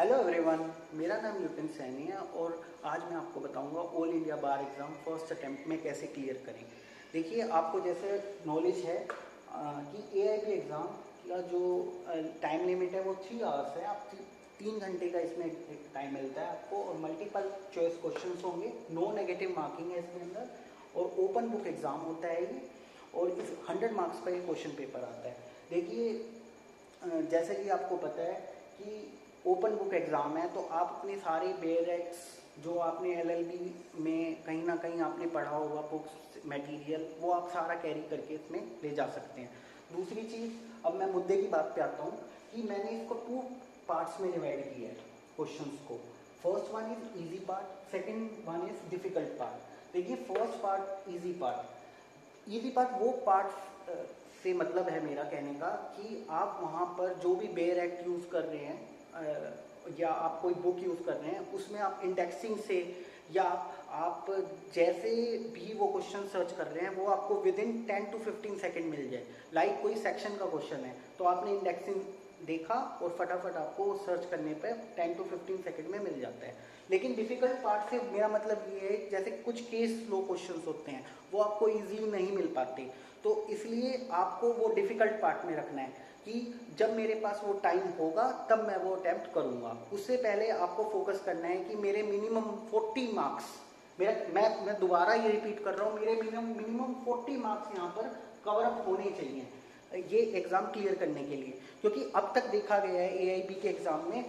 Hello everyone, मेरा नाम युपिन सैनी है और आज मैं आपको बताऊंगा ऑल इंडिया बार एग्ज़ाम फर्स्ट अटेम्प्ट में कैसे क्लियर करें। देखिए, आपको जैसे नॉलेज है कि एआईबी एग्ज़ाम का जो टाइम लिमिट है वो 3 आवर्स है। आप 3 घंटे का इसमें टाइम मिलता है आपको और मल्टीपल चॉइस क्वेश्चंस होंगे, नो नेगेटिव मार्किंग है इसके अंदर और ओपन बुक एग्ज़ाम होता है ये। और इस 100 मार्क्स का ये क्वेश्चन पेपर आता है। देखिए, जैसे कि आपको पता है कि ओपन बुक एग्ज़ाम है तो आप अपने सारे बेरेक्स जो आपने एलएलबी में कहीं ना कहीं आपने पढ़ा होगा बुक्स मटेरियल, वो आप सारा कैरी करके इसमें ले जा सकते हैं। दूसरी चीज़, अब मैं मुद्दे की बात पे आता हूँ कि मैंने इसको 2 पार्ट्स में डिवाइड किया है क्वेश्चंस को। First one is easy part, second one is difficult part. देखिए, फर्स्ट पार्ट इजी पार्ट वो पार्ट से मतलब है मेरा कहने का कि आप वहाँ पर जो भी बेयर एक्ट यूज़ कर रहे हैं या आप कोई बुक यूज़ कर रहे हैं उसमें आप इंडेक्सिंग से या आप जैसे भी वो क्वेश्चन सर्च कर रहे हैं वो आपको विद इन 10 to 15 सेकेंड मिल जाए। लाइक कोई सेक्शन का क्वेश्चन है तो आपने इंडेक्सिंग देखा और फटाफट आपको सर्च करने पे 10 to 15 सेकेंड में मिल जाता है। लेकिन डिफ़िकल्ट पार्ट से मेरा मतलब ये है जैसे कुछ केस लो क्वेश्चंस होते हैं वो आपको इजीली नहीं मिल पाते, तो इसलिए आपको वो डिफ़िकल्ट पार्ट में रखना है कि जब मेरे पास वो टाइम होगा तब मैं वो अटेम्प्ट करूंगा। उससे पहले आपको फोकस करना है कि मेरे मिनिमम 40 मार्क्स, मैं दोबारा ये रिपीट कर रहा हूँ, मेरे मिनिमम 40 मार्क्स यहाँ पर कवर अप होने चाहिए ये एग्ज़ाम क्लियर करने के लिए। क्योंकि अब तक देखा गया है एआईबी के एग्ज़ाम में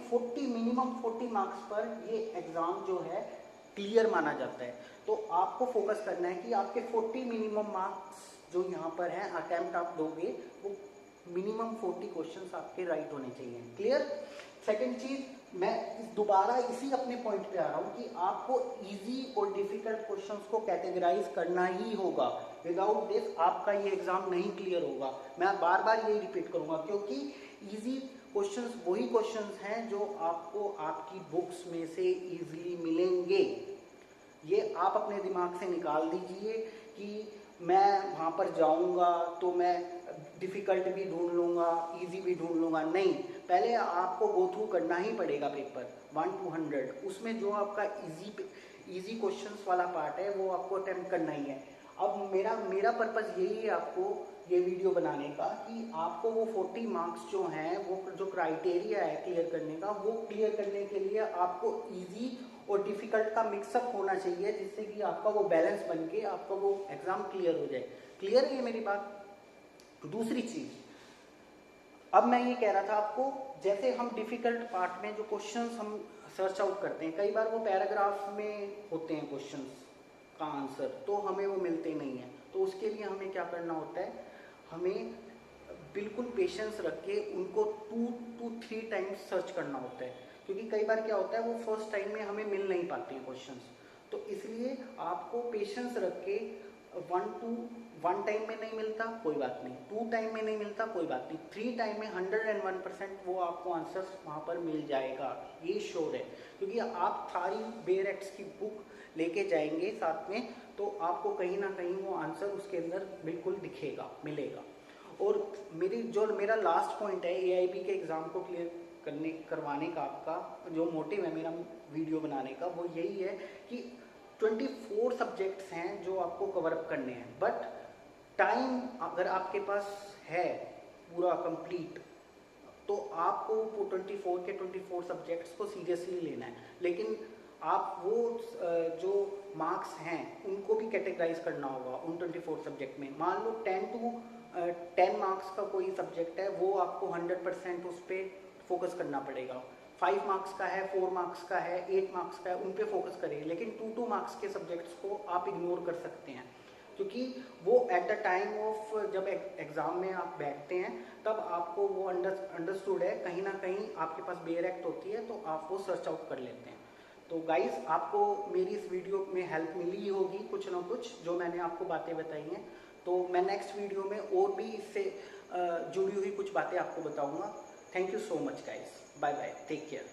मिनिमम 40 मार्क्स पर ये एग्ज़ाम जो है क्लियर माना जाता है। तो आपको फोकस करना है कि आपके 40 मिनिमम मार्क्स जो यहाँ पर हैं अटेम्प्ट आप दोगे वो मिनिमम 40 क्वेश्चंस आपके राइट होने चाहिए। क्लियर। सेकंड चीज, मैं दोबारा इसी अपने पॉइंट पे आ रहा हूँ कि आपको इजी और डिफिकल्ट क्वेश्चंस को कैटेगराइज करना ही होगा। विदाउट दिस आपका ये एग्जाम नहीं क्लियर होगा। मैं बार बार यही रिपीट करूंगा क्योंकि इजी क्वेश्चंस वही क्वेश्चंस हैं जो आपको आपकी बुक्स में से इजीली मिलेंगे। ये आप अपने दिमाग से निकाल दीजिए कि मैं वहाँ पर जाऊँगा तो मैं डिफ़िकल्ट भी ढूंढ लूँगा, इजी भी ढूंढ लूँगा। नहीं, पहले आपको गो थ्रू करना ही पड़ेगा पेपर 1 to 100। उसमें जो आपका इजी क्वेश्चंस वाला पार्ट है वो आपको अटेम्प्ट करना ही है। अब मेरा पर्पज़ यही है आपको ये वीडियो बनाने का कि आपको वो 40 मार्क्स जो हैं वो जो क्राइटेरिया है क्लियर करने का, वो क्लियर करने के लिए आपको इजी और डिफिकल्ट का मिक्सअप होना चाहिए जिससे कि आपका वो बैलेंस बन के आपका वो एग्जाम क्लियर हो जाए। क्लियर है ये मेरी बात। दूसरी चीज, अब मैं ये कह रहा था आपको, जैसे हम डिफिकल्ट पार्ट में जो क्वेश्चंस हम सर्च आउट करते हैं, कई बार वो पैराग्राफ में होते हैं क्वेश्चंस का आंसर, तो हमें वो मिलते नहीं है। तो उसके लिए हमें क्या करना होता है, हमें बिल्कुल पेशेंस रख के उनको 2 to 3 टाइम्स सर्च करना होता है। क्योंकि कई बार क्या होता है वो फर्स्ट टाइम में हमें मिल नहीं पाते हैं क्वेश्चंस, तो इसलिए आपको पेशेंस रख के 1 टाइम में नहीं मिलता कोई बात नहीं, 2 टाइम में नहीं मिलता कोई बात नहीं, 3 टाइम में 101% वो आपको आंसर्स वहाँ पर मिल जाएगा, ये श्योर है। क्योंकि आप सारी बेयर एक्ट्स की बुक लेके जाएंगे साथ में, तो आपको कहीं ना कहीं वो आंसर उसके अंदर बिल्कुल दिखेगा, मिलेगा। और मेरा लास्ट पॉइंट है एआईबी के एग्ज़ाम को क्लियर करवाने का, आपका जो मोटिव है मेरा वीडियो बनाने का वो यही है कि 24 सब्जेक्ट्स हैं जो आपको कवर अप करने हैं। बट टाइम अगर आपके पास है पूरा कंप्लीट तो आपको 24 के 24 सब्जेक्ट्स को सीरियसली लेना है। लेकिन आप वो जो मार्क्स हैं उनको भी कैटेगराइज करना होगा उन 24 सब्जेक्ट में। मान लो 10 मार्क्स का कोई सब्जेक्ट है, वो आपको 100% उस पर फोकस करना पड़ेगा। 5 मार्क्स का है, 4 मार्क्स का है, 8 मार्क्स का है, उन पे फोकस करिए। लेकिन 2 मार्क्स के सब्जेक्ट्स को आप इग्नोर कर सकते हैं क्योंकि वो एट द टाइम ऑफ जब एग्ज़ाम में आप बैठते हैं तब आपको वो अंडरस्टूड है, कहीं ना कहीं आपके पास बेयर एक्ट होती है तो आप वो सर्च आउट कर लेते हैं। तो गाइस, आपको मेरी इस वीडियो में हेल्प मिली ही होगी कुछ ना कुछ, जो मैंने आपको बातें बताई हैं। तो मैं नेक्स्ट वीडियो में और भी इससे जुड़ी हुई कुछ बातें आपको बताऊंगा। Thank you so much guys, bye bye, take care.